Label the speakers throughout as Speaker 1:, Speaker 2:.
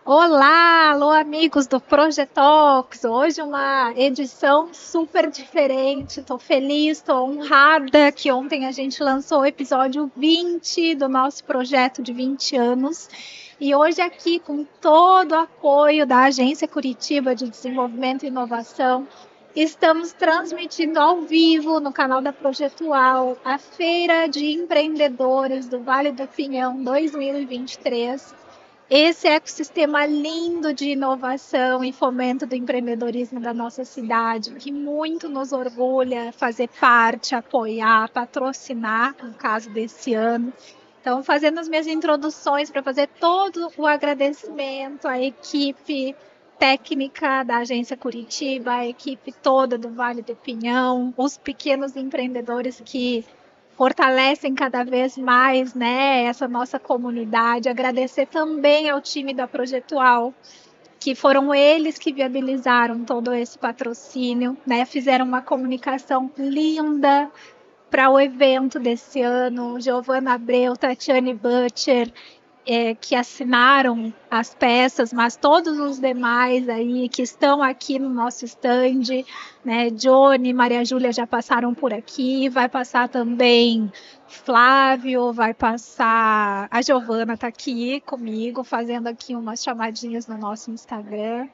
Speaker 1: Olá, alô amigos do Projetox. Hoje uma edição super diferente. Estou feliz, estou honrada que ontem a gente lançou o episódio 20 do nosso projeto de 20 anos. E hoje aqui com todo o apoio da Agência Curitiba de Desenvolvimento e Inovação, estamos transmitindo ao vivo no canal da Projetual a Feira de Empreendedores do Vale do Pinhão 2023. Esse ecossistema lindo de inovação e fomento do empreendedorismo da nossa cidade, que muito nos orgulha fazer parte, apoiar, patrocinar, no caso desse ano. Então, fazendo as minhas introduções para fazer todo o agradecimento à equipe técnica da Agência Curitiba, a equipe toda do Vale do Pinhão, os pequenos empreendedores que fortalecem cada vez mais, né, essa nossa comunidade. Agradecer também ao time da Projetual, que foram eles que viabilizaram todo esse patrocínio, né, fizeram uma comunicação linda para o evento desse ano. Giovana Abreu, Tatiane Butcher, que assinaram as peças, mas todos os demais aí que estão aqui no nosso stand, né? Johnny, Maria Júlia já passaram por aqui, vai passar também Flávio, vai passar a Giovana está aqui comigo, fazendo aqui umas chamadinhas no nosso Instagram.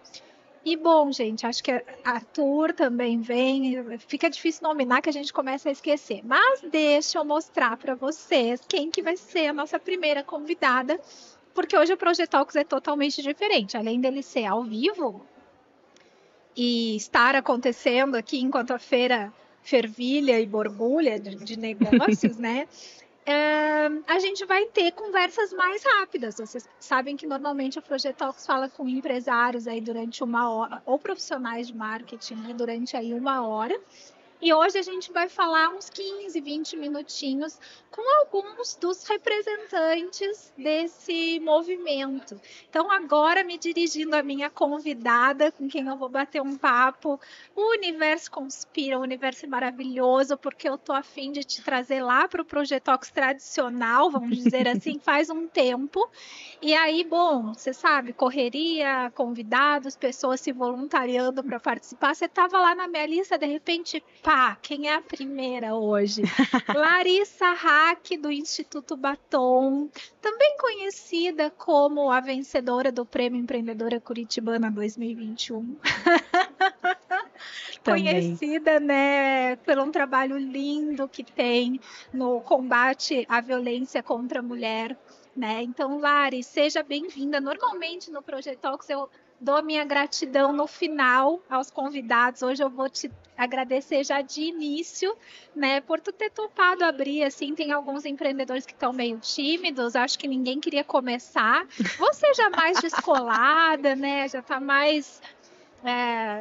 Speaker 1: E bom, gente, acho que Arthur também vem. Fica difícil nominar que a gente começa a esquecer. Mas deixa eu mostrar para vocês quem que vai ser a nossa primeira convidada, porque hoje o Projetalks é totalmente diferente. Além dele ser ao vivo e estar acontecendo aqui enquanto a feira fervilha e borbulha de negócios, né? A gente vai ter conversas mais rápidas. Vocês sabem que normalmente o Projetalks fala com empresários aí durante uma hora, ou profissionais de marketing, né, durante aí uma hora. E hoje a gente vai falar uns 15, 20 minutinhos com alguns dos representantes desse movimento. Então, agora me dirigindo à minha convidada, com quem eu vou bater um papo. O universo conspira, o universo é maravilhoso, porque eu tô a fim de te trazer lá para o Projetox tradicional, vamos dizer assim, faz um tempo. E aí, bom, você sabe, correria, convidados, pessoas se voluntariando para participar. Você estava lá na minha lista, de repente, pá, quem é a primeira hoje? Larissa Hack, do Instituto Batom, também conhecida como a vencedora do Prêmio Empreendedora Curitibana 2021. Conhecida, né, por um trabalho lindo que tem no combate à violência contra a mulher. Né? Então, Lari, seja bem-vinda. Normalmente no Projetox eu dou minha gratidão no final aos convidados. Hoje eu vou te agradecer já de início, né, por tu ter topado abrir, assim, tem alguns empreendedores que estão meio tímidos, acho que ninguém queria começar. Você já mais descolada, né, já está mais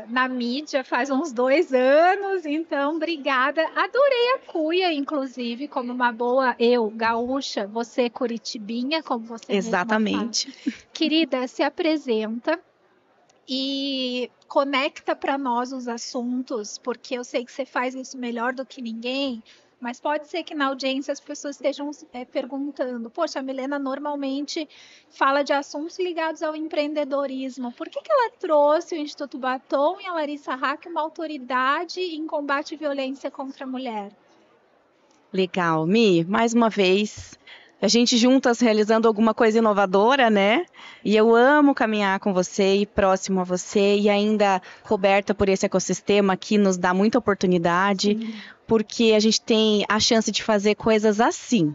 Speaker 1: na mídia faz uns 2 anos, então obrigada. Adorei a cuia, inclusive, como uma boa gaúcha, você curitibinha, como você
Speaker 2: Exatamente.
Speaker 1: Mesma fala. Querida, se apresenta e conecta para nós os assuntos, porque eu sei que você faz isso melhor do que ninguém. Mas pode ser que na audiência as pessoas estejam perguntando: poxa, a Milena normalmente fala de assuntos ligados ao empreendedorismo. Por que ela trouxe o Instituto Batom e a Larissa Hack, uma autoridade em combate à violência contra a mulher?
Speaker 2: Legal, Mi, mais uma vez, a gente juntas realizando alguma coisa inovadora, né? E eu amo caminhar com você e próximo a você e ainda coberta por esse ecossistema que nos dá muita oportunidade, porque a gente tem a chance de fazer coisas assim,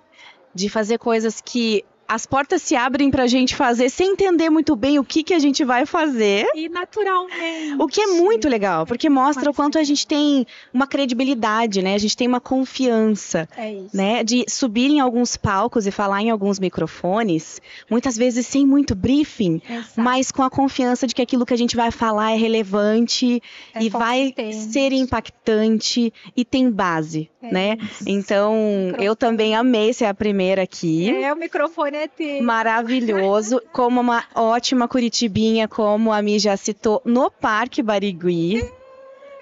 Speaker 2: de fazer coisas que as portas se abrem para a gente fazer sem entender muito bem o que a gente vai fazer.
Speaker 1: E naturalmente.
Speaker 2: O que é muito legal, porque mostra o quanto a gente tem uma credibilidade, né? A gente tem uma confiança, né? De subir em alguns palcos e falar em alguns microfones, muitas vezes sem muito briefing, mas com a confiança de que aquilo que a gente vai falar é relevante e vai ser impactante e tem base, né? Isso. Então, eu também amei ser a primeira aqui.
Speaker 1: O microfone é teu.
Speaker 2: Maravilhoso, como uma ótima curitibinha, como a Mi já citou, no Parque Barigui.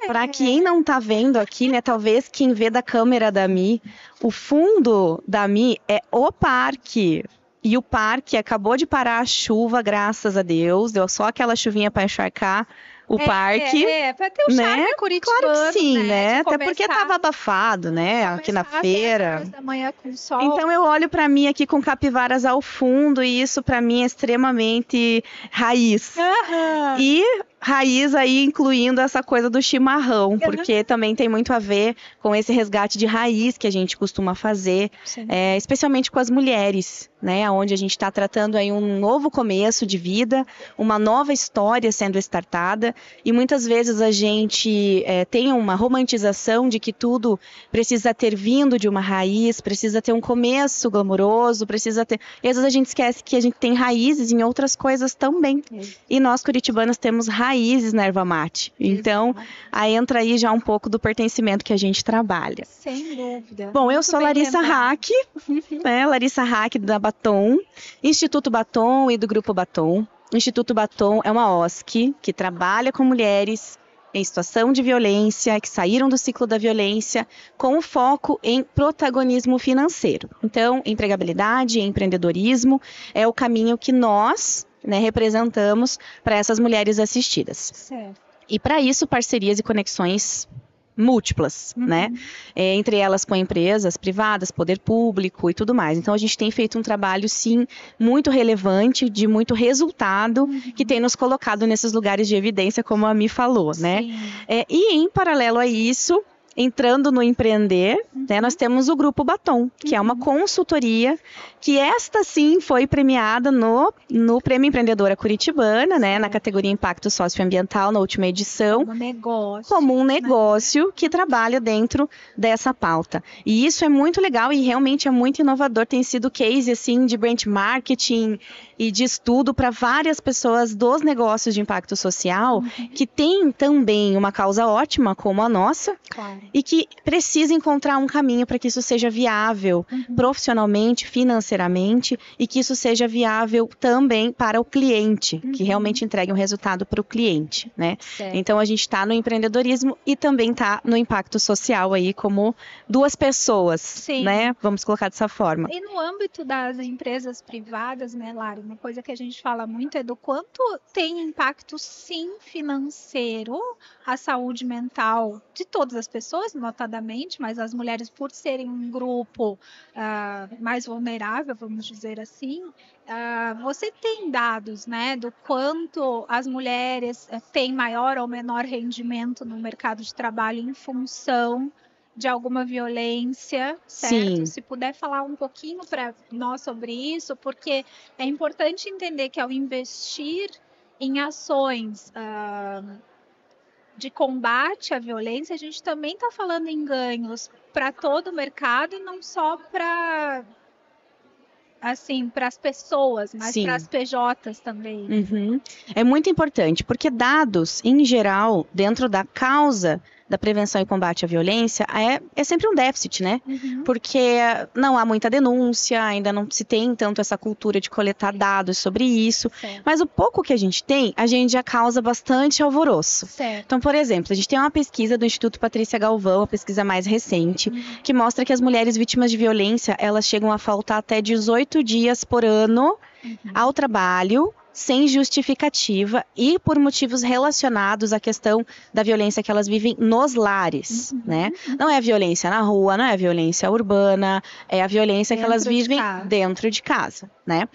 Speaker 2: Para quem não tá vendo aqui, né, talvez quem vê da câmera da Mi, o fundo da Mi é o parque. e o parque acabou de parar a chuva, graças a Deus. Deu só aquela chuvinha para encharcar o parque.
Speaker 1: Pra ter o charme,
Speaker 2: né?
Speaker 1: curitibano,
Speaker 2: Claro que sim, né? Até
Speaker 1: começar,
Speaker 2: porque tava abafado, né? Aqui na feira.
Speaker 1: 10 horas da manhã com sol.
Speaker 2: Então eu olho para mim aqui com capivaras ao fundo e isso para mim é extremamente raiz. E raiz aí incluindo essa coisa do chimarrão, porque também tem muito a ver com esse resgate de raiz que a gente costuma fazer, especialmente com as mulheres, né? Onde a gente está tratando aí um novo começo de vida, uma nova história sendo startada, e muitas vezes a gente tem uma romantização de que tudo precisa ter vindo de uma raiz, precisa ter um começo glamouroso, precisa ter... E às vezes a gente esquece que a gente tem raízes em outras coisas também. E nós curitibanos temos raízes na erva mate. Então, aí entra aí já um pouco do pertencimento que a gente trabalha.
Speaker 1: Sem dúvida.
Speaker 2: Bom, eu sou Larissa Hack, né? Larissa Hack da Batom, Instituto Batom e do Grupo Batom. O Instituto Batom é uma OSC que trabalha com mulheres em situação de violência, que saíram do ciclo da violência, com foco em protagonismo financeiro. Então, empregabilidade, empreendedorismo é o caminho que nós, né, representamos para essas mulheres assistidas.
Speaker 1: Certo.
Speaker 2: E para isso, parcerias e conexões múltiplas, né? Entre elas com empresas privadas, poder público e tudo mais. Então, a gente tem feito um trabalho, sim, muito relevante, de muito resultado, que tem nos colocado nesses lugares de evidência, como a Mi falou, né? E em paralelo a isso, entrando no empreender, né, nós temos o Grupo Batom, que é uma consultoria que esta sim foi premiada no Prêmio Empreendedora Curitibana, né, na categoria Impacto Socioambiental, na última edição. Como um negócio que trabalha dentro dessa pauta. E isso é muito legal e realmente é muito inovador. Tem sido case assim, de brand marketing e de estudo para várias pessoas dos negócios de impacto social que têm também uma causa ótima como a nossa.
Speaker 1: Claro.
Speaker 2: E que precisa encontrar um caminho para que isso seja viável profissionalmente, financeiramente, e que isso seja viável também para o cliente, que realmente entregue um resultado para o cliente, né? Então a gente está no empreendedorismo e também está no impacto social aí como duas pessoas, né? Vamos colocar dessa forma.
Speaker 1: E no âmbito das empresas privadas, né, Lara, uma coisa que a gente fala muito é do quanto tem impacto, sim, financeiro, a saúde mental de todas as pessoas, notadamente, mas as mulheres, por serem um grupo mais vulnerável, vamos dizer assim, você tem dados, né, do quanto as mulheres têm maior ou menor rendimento no mercado de trabalho em função de alguma violência, certo?
Speaker 2: Sim.
Speaker 1: Se puder falar um pouquinho para nós sobre isso, porque é importante entender que ao investir em ações de combate à violência, a gente também está falando em ganhos para todo o mercado e não só para as pessoas, mas para as PJs também.
Speaker 2: É muito importante, porque dados, em geral, dentro da causa da prevenção e combate à violência, é sempre um déficit, né? Porque não há muita denúncia, ainda não se tem tanto essa cultura de coletar dados sobre isso, mas o pouco que a gente tem, a gente já causa bastante alvoroço. Então, por exemplo, a gente tem uma pesquisa do Instituto Patrícia Galvão, a pesquisa mais recente, que mostra que as mulheres vítimas de violência, elas chegam a faltar até 18 dias por ano ao trabalho, sem justificativa e por motivos relacionados à questão da violência que elas vivem nos lares, né? Não é a violência na rua, não é a violência urbana, é a violência que elas vivem dentro de casa, né?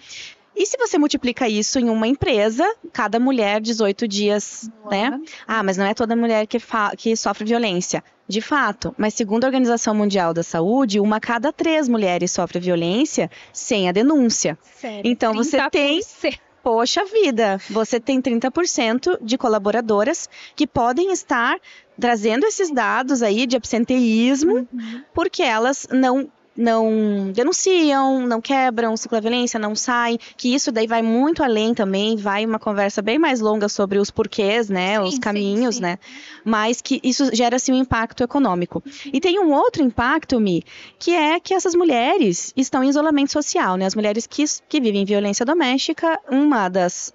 Speaker 2: E se você multiplica isso em uma empresa, cada mulher 18 dias, né? Mas não é toda mulher que sofre violência. De fato, mas segundo a Organização Mundial da Saúde, 1 a cada 3 mulheres sofre violência sem a denúncia. Então você tem... Poxa vida, você tem 30% de colaboradoras que podem estar trazendo esses dados aí de absenteísmo, porque elas não denunciam, não quebram o ciclo da violência, não saem, que isso daí vai muito além também, vai uma conversa bem mais longa sobre os porquês, né, os caminhos, né, mas que isso gera, assim, um impacto econômico. E tem um outro impacto, Mi, que é que essas mulheres estão em isolamento social, né, as mulheres que vivem violência doméstica,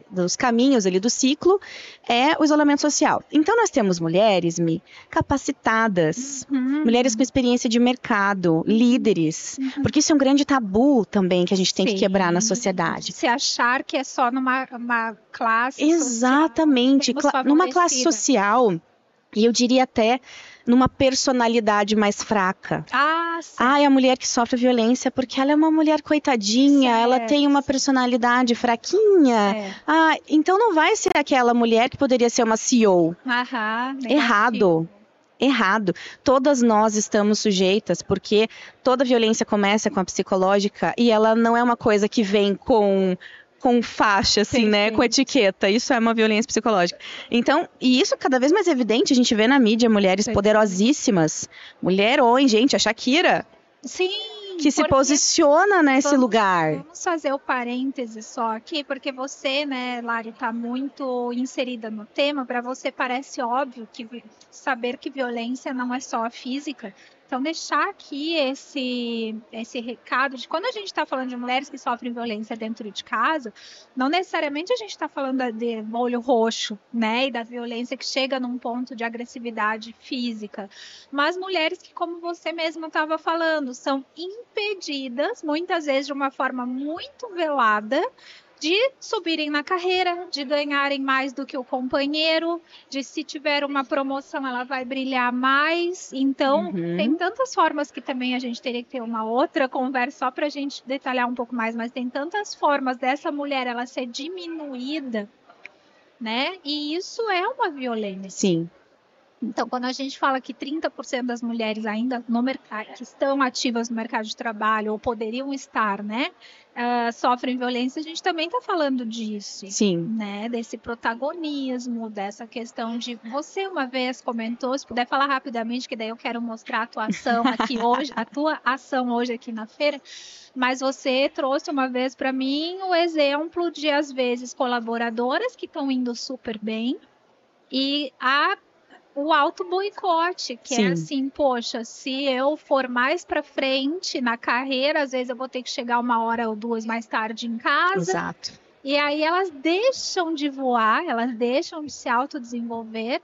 Speaker 2: dos caminhos ali do ciclo é o isolamento social. Então, nós temos mulheres, Mi, capacitadas, mulheres com experiência de mercado, líderes, mulheres. Porque isso é um grande tabu também que a gente tem que quebrar na sociedade.
Speaker 1: Se achar que é só numa classe
Speaker 2: Exatamente,
Speaker 1: social,
Speaker 2: numa classe social, e eu diria até numa personalidade mais fraca.
Speaker 1: Sim.
Speaker 2: É a mulher que sofre violência porque ela é uma mulher coitadinha, ela tem uma personalidade fraquinha. Então não vai ser aquela mulher que poderia ser uma CEO. Errado. Todas nós estamos sujeitas, porque toda violência começa com a psicológica e ela não é uma coisa que vem com faixa, assim, né? Com etiqueta. Isso é uma violência psicológica. Então, e isso cada vez mais evidente, a gente vê na mídia mulheres poderosíssimas. Mulherões, gente, a Shakira.
Speaker 1: Sim.
Speaker 2: Que se posiciona nesse lugar.
Speaker 1: Vamos fazer o parêntese só aqui, porque você, né, Lari, está muito inserida no tema. Para você parece óbvio que saber que violência não é só a física. Então, deixar aqui esse recado de quando a gente está falando de mulheres que sofrem violência dentro de casa, não necessariamente a gente está falando de olho roxo, né? E da violência que chega num ponto de agressividade física. Mas mulheres que, como você mesma estava falando, são impedidas, muitas vezes de uma forma muito velada, de subirem na carreira, de ganharem mais do que o companheiro, de se tiver uma promoção ela vai brilhar mais. Então, tem tantas formas que também a gente teria que ter uma outra conversa só para a gente detalhar um pouco mais, mas tem tantas formas dessa mulher ela ser diminuída, né? E isso é uma violência.
Speaker 2: Sim.
Speaker 1: Então, quando a gente fala que 30% das mulheres ainda no mercado, que estão ativas no mercado de trabalho, ou poderiam estar, né, sofrem violência, a gente também está falando disso.
Speaker 2: Sim.
Speaker 1: Né, desse protagonismo, dessa questão de... Você uma vez comentou, se puder falar rapidamente, que daí eu quero mostrar a tua ação aqui hoje, a tua ação hoje aqui na feira, mas você trouxe uma vez para mim o exemplo de, às vezes, colaboradoras que estão indo super bem e o auto-boicote, que é assim, poxa, se eu for mais para frente na carreira, às vezes eu vou ter que chegar 1 hora ou 2 mais tarde em casa.
Speaker 2: Exato.
Speaker 1: E aí elas deixam de voar, elas deixam de se autodesenvolver.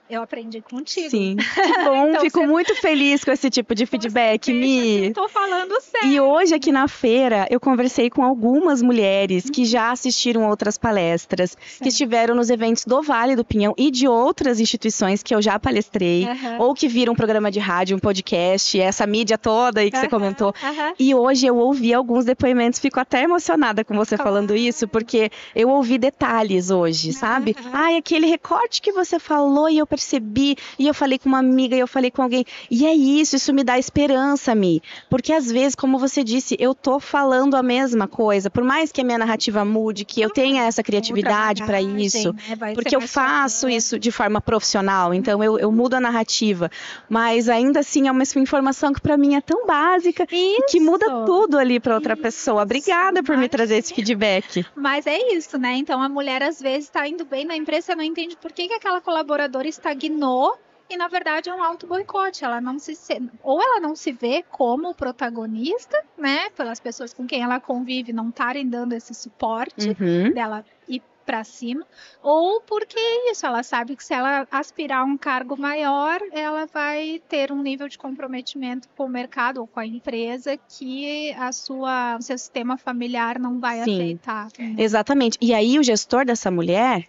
Speaker 1: Eu aprendi contigo.
Speaker 2: Sim, que bom, então, fico muito feliz com esse tipo de feedback, Mi.
Speaker 1: Estou falando sério.
Speaker 2: E hoje aqui na feira eu conversei com algumas mulheres que já assistiram outras palestras, que estiveram nos eventos do Vale do Pinhão e de outras instituições que eu já palestrei, ou que viram um programa de rádio, um podcast, essa mídia toda aí que você comentou. E hoje eu ouvi alguns depoimentos, fico até emocionada com você falando isso, porque eu ouvi detalhes hoje, sabe? Aquele recorte que você falou e eu percebi, e eu falei com uma amiga, e eu falei com alguém, e é isso me dá esperança, Mi, porque às vezes, como você disse, eu tô falando a mesma coisa, por mais que a minha narrativa mude, que eu tenha essa criatividade para isso, porque eu faço isso de forma profissional, então eu mudo a narrativa, mas ainda assim é uma informação que para mim é tão básica, e que muda tudo ali para outra pessoa. Obrigada por me trazer esse feedback.
Speaker 1: Mas é isso, né? Então a mulher às vezes está indo bem na empresa, você não entende por que aquela colaboradora estagnou, e na verdade é um auto-boicote. Ela não se vê como protagonista, né? Pelas pessoas com quem ela convive não estarem dando esse suporte dela ir para cima, ou porque isso, ela sabe que se ela aspirar a um cargo maior, ela vai ter um nível de comprometimento com o mercado ou com a empresa que o seu sistema familiar não vai aceitar. Né?
Speaker 2: Exatamente. E aí o gestor dessa mulher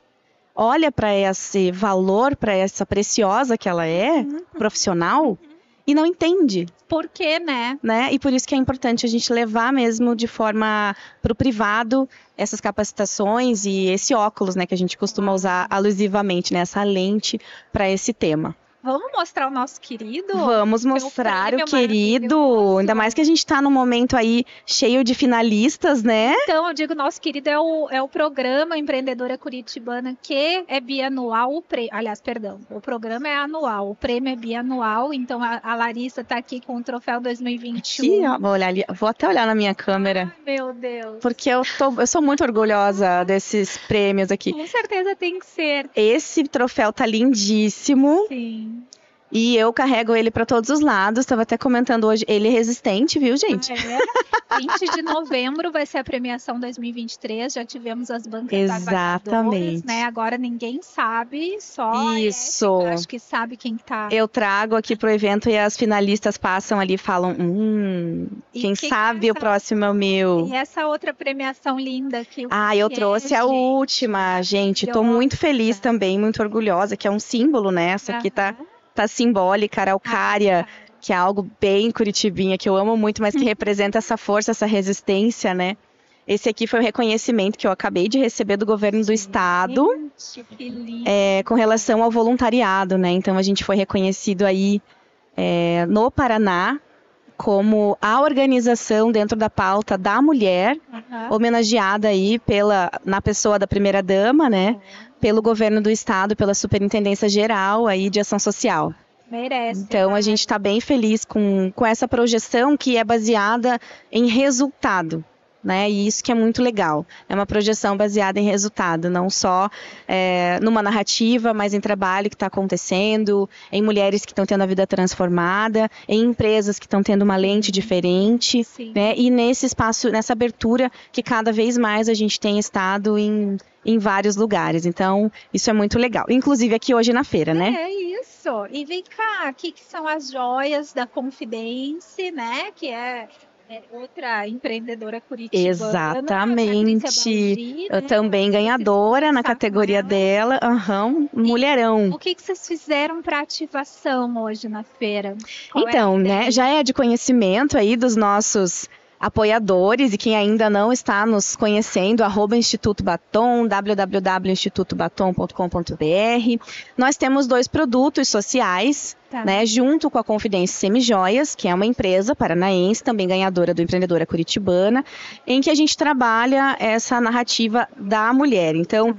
Speaker 2: olha para esse valor, para essa preciosa que ela é, profissional, e não entende.
Speaker 1: Por quê, né?
Speaker 2: E por isso que é importante a gente levar mesmo de forma para o privado essas capacitações e esse óculos, né, que a gente costuma usar alusivamente, né, essa lente para esse tema.
Speaker 1: Vamos mostrar o nosso querido?
Speaker 2: Vamos mostrar o querido. Ainda mais que a gente está num momento aí cheio de finalistas, né?
Speaker 1: Então, eu digo, nosso querido é o programa Empreendedora Curitibana, que é bianual. O programa é anual, o prêmio é bianual. Então, a Larissa está aqui com o troféu 2021.
Speaker 2: Aqui, ó, vou até olhar na minha câmera.
Speaker 1: Ai, meu Deus.
Speaker 2: Porque eu sou muito orgulhosa desses prêmios aqui.
Speaker 1: Com certeza tem que ser.
Speaker 2: Esse troféu tá lindíssimo.
Speaker 1: Sim.
Speaker 2: E eu carrego ele para todos os lados. Estava até comentando hoje, ele é resistente, viu, gente?
Speaker 1: Ah, é? 20 de novembro vai ser a premiação 2023. Já tivemos as bancas
Speaker 2: Exatamente.
Speaker 1: avaliadoras, né? Agora ninguém sabe, só
Speaker 2: Isso.
Speaker 1: a Ética, acho que sabe quem tá.
Speaker 2: Eu trago aqui pro evento e as finalistas passam ali e falam, quem sabe o próximo é o meu.
Speaker 1: E essa outra premiação linda que
Speaker 2: eu trouxe a última, gente. Tô muito feliz também, muito orgulhosa, que é um símbolo, né? Essa aqui tá simbólica, araucária, que é algo bem curitibinha, que eu amo muito, mas que representa essa força, essa resistência, né? Esse aqui foi o reconhecimento que eu acabei de receber do governo do estado, com relação ao voluntariado, né? Então a gente foi reconhecido aí no Paraná como a organização dentro da pauta da mulher, homenageada aí na pessoa da primeira-dama, né? Pelo governo do estado, pela Superintendência Geral aí de Ação Social.
Speaker 1: Merece.
Speaker 2: Então, a gente está bem feliz com essa projeção que é baseada em resultado, né? E isso que é muito legal. É uma projeção baseada em resultado, não só numa narrativa, mas em trabalho que está acontecendo, em mulheres que estão tendo a vida transformada, em empresas que estão tendo uma lente diferente, né? E nesse espaço, nessa abertura que cada vez mais a gente tem estado em vários lugares. Então, isso é muito legal. Inclusive aqui hoje na feira, né?
Speaker 1: É isso. E vem cá, aqui que são as joias da Confidence, né? Que é outra empreendedora curitibana.
Speaker 2: Exatamente. Também ganhadora na categoria dela. Mulherão.
Speaker 1: O que vocês fizeram para ativação hoje na feira?
Speaker 2: Então, né? Já é de conhecimento aí dos nossos apoiadores, e quem ainda não está nos conhecendo, @Instituto Batom, www.institutobatom.com.br. Nós temos 2 produtos sociais, né, junto com a Confidence Semijoias, que é uma empresa paranaense, também ganhadora do Empreendedora Curitibana, em que a gente trabalha essa narrativa da mulher. Então,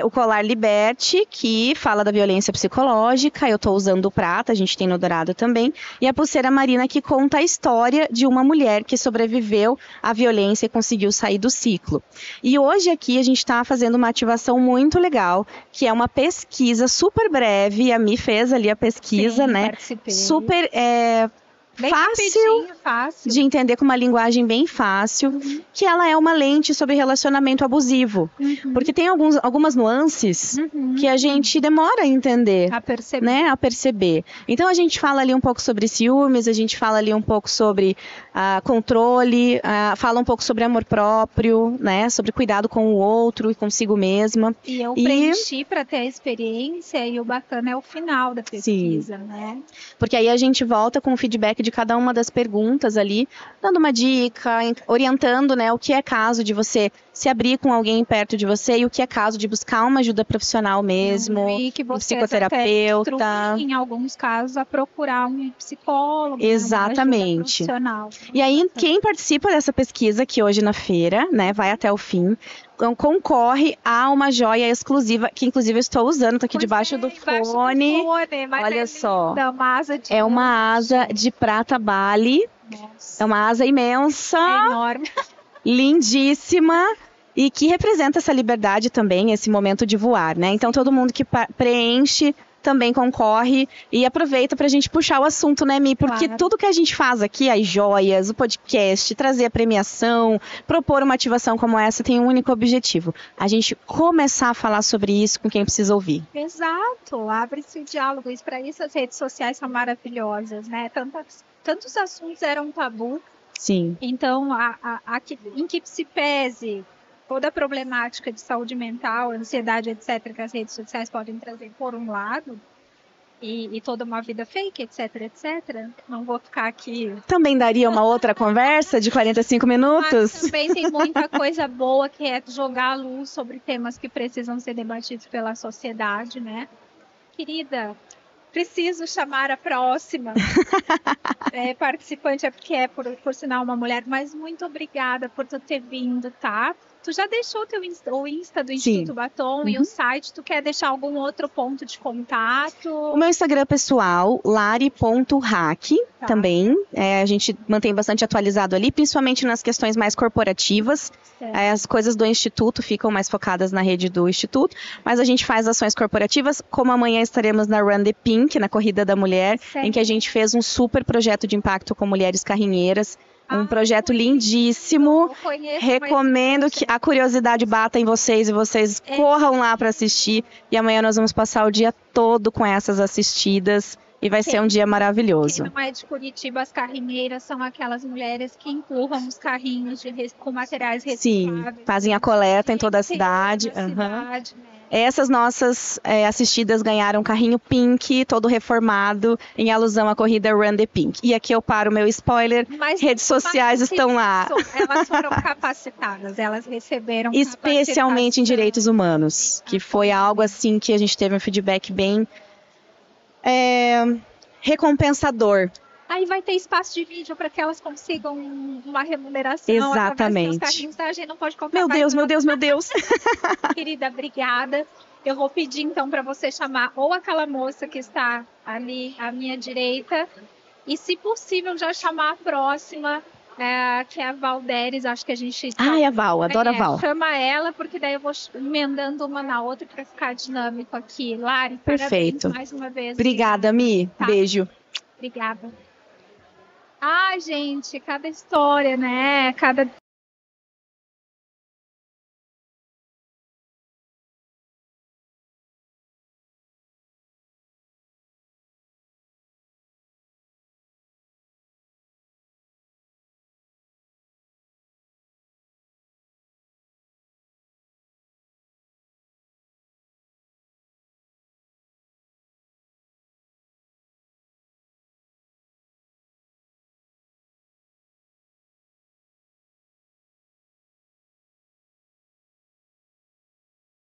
Speaker 2: o colar Liberte, que fala da violência psicológica, eu estou usando o prata, a gente tem no dourado também, e a pulseira marina, que conta a história de uma mulher que sobreviveu à violência e conseguiu sair do ciclo. E hoje aqui a gente está fazendo uma ativação muito legal, que é uma pesquisa super breve, a Mi fez ali a pesquisa, né?
Speaker 1: Participei.
Speaker 2: Super
Speaker 1: bem fácil
Speaker 2: de entender, com uma linguagem bem fácil, que ela é uma lente sobre relacionamento abusivo. Porque tem algumas nuances que a gente demora a entender, a perceber. Então a gente fala ali um pouco sobre ciúmes, a gente fala ali um pouco sobre controle, fala um pouco sobre amor próprio, né? Sobre cuidado com o outro e consigo mesma.
Speaker 1: E eu preenchi para ter a experiência, e o bacana é o final da pesquisa, né?
Speaker 2: Porque aí a gente volta com o feedback de cada uma das perguntas ali, dando uma dica, orientando, né, o que é caso de você se abrir com alguém perto de você e o que é caso de buscar uma ajuda profissional mesmo,
Speaker 1: um
Speaker 2: psicoterapeuta.
Speaker 1: Até em alguns casos, a procurar um psicólogo.
Speaker 2: Exatamente. E aí, quem participa dessa pesquisa aqui hoje na feira, né, vai até o fim, concorre a uma joia exclusiva, que inclusive eu estou usando, tá aqui debaixo do fone. Olha só, é uma asa de prata Bali. É uma asa imensa,
Speaker 1: enorme,
Speaker 2: lindíssima, e que representa essa liberdade também, esse momento de voar, né? Então todo mundo que preenche também concorre, e aproveita pra gente puxar o assunto, né, Mi? Porque tudo que a gente faz aqui, as joias, o podcast, trazer a premiação, propor uma ativação como essa, tem um único objetivo: a gente começar a falar sobre isso com quem precisa ouvir.
Speaker 1: Exato, abre-se o diálogo. E para isso as redes sociais são maravilhosas, né? Tantos assuntos eram tabu.
Speaker 2: Sim.
Speaker 1: Então, em que se pese toda a problemática de saúde mental, ansiedade, etc., que as redes sociais podem trazer por um lado, e toda uma vida fake, etc., etc., não vou ficar aqui...
Speaker 2: Também daria uma outra conversa de 45 minutos?
Speaker 1: Mas também tem muita coisa boa, que é jogar a luz sobre temas que precisam ser debatidos pela sociedade, né? Querida, preciso chamar a próxima participante, porque por sinal uma mulher, mas muito obrigada por tu ter vindo, tá? Tu já deixou o Insta do
Speaker 2: Sim.
Speaker 1: Instituto Batom e
Speaker 2: Uhum.
Speaker 1: o site, tu quer deixar algum outro ponto de contato?
Speaker 2: O meu Instagram pessoal, lari.hack,
Speaker 1: Tá.
Speaker 2: também. A gente mantém bastante atualizado ali, principalmente nas questões mais corporativas.
Speaker 1: Certo.
Speaker 2: As coisas do Instituto ficam mais focadas na rede do Instituto, mas a gente faz ações corporativas, como amanhã estaremos na Run the Pink, na Corrida da Mulher,
Speaker 1: Certo.
Speaker 2: em que a gente fez um super projeto de impacto com mulheres carrinheiras. Um projeto
Speaker 1: conheço.
Speaker 2: lindíssimo.
Speaker 1: Eu conheço,
Speaker 2: Recomendo
Speaker 1: mas-
Speaker 2: que a curiosidade bata em vocês e vocês corram lá para assistir. E amanhã nós vamos passar o dia todo com essas assistidas e vai ser um dia maravilhoso.
Speaker 1: Quem não é de Curitiba, as carrinheiras são aquelas mulheres que empurram os carrinhos com materiais
Speaker 2: Sim,
Speaker 1: recicláveis.
Speaker 2: fazem a coleta em toda a cidade.
Speaker 1: Na
Speaker 2: Aham.
Speaker 1: cidade, né?
Speaker 2: Essas nossas assistidas ganharam um carrinho pink, todo reformado, em alusão à corrida Run the Pink. E aqui eu paro o meu spoiler,
Speaker 1: Mas
Speaker 2: redes sociais
Speaker 1: mais do que
Speaker 2: estão lá.
Speaker 1: isso, elas foram capacitadas, elas receberam
Speaker 2: Especialmente em
Speaker 1: capacitação.
Speaker 2: direitos humanos, que foi algo assim que a gente teve um feedback bem recompensador.
Speaker 1: Aí vai ter espaço de vídeo para que elas consigam uma remuneração.
Speaker 2: Exatamente.
Speaker 1: Através dos carrinhos, tá? A gente não pode contar
Speaker 2: Meu
Speaker 1: mais
Speaker 2: Deus,
Speaker 1: nada.
Speaker 2: meu Deus, meu Deus.
Speaker 1: Querida, obrigada. Eu vou pedir então para você chamar ou aquela moça que está ali à minha direita e, se possível, já chamar a próxima, que é a Valderes. Acho que a gente
Speaker 2: Ai, a Val, adoro a Val.
Speaker 1: chama ela, porque daí eu vou emendando uma na outra para ficar dinâmico aqui. Lari,
Speaker 2: Perfeito.
Speaker 1: parabéns mais uma vez.
Speaker 2: Obrigada, Mi.
Speaker 1: Tá.
Speaker 2: Beijo.
Speaker 1: Obrigada. Ai, gente, cada história, né? Cada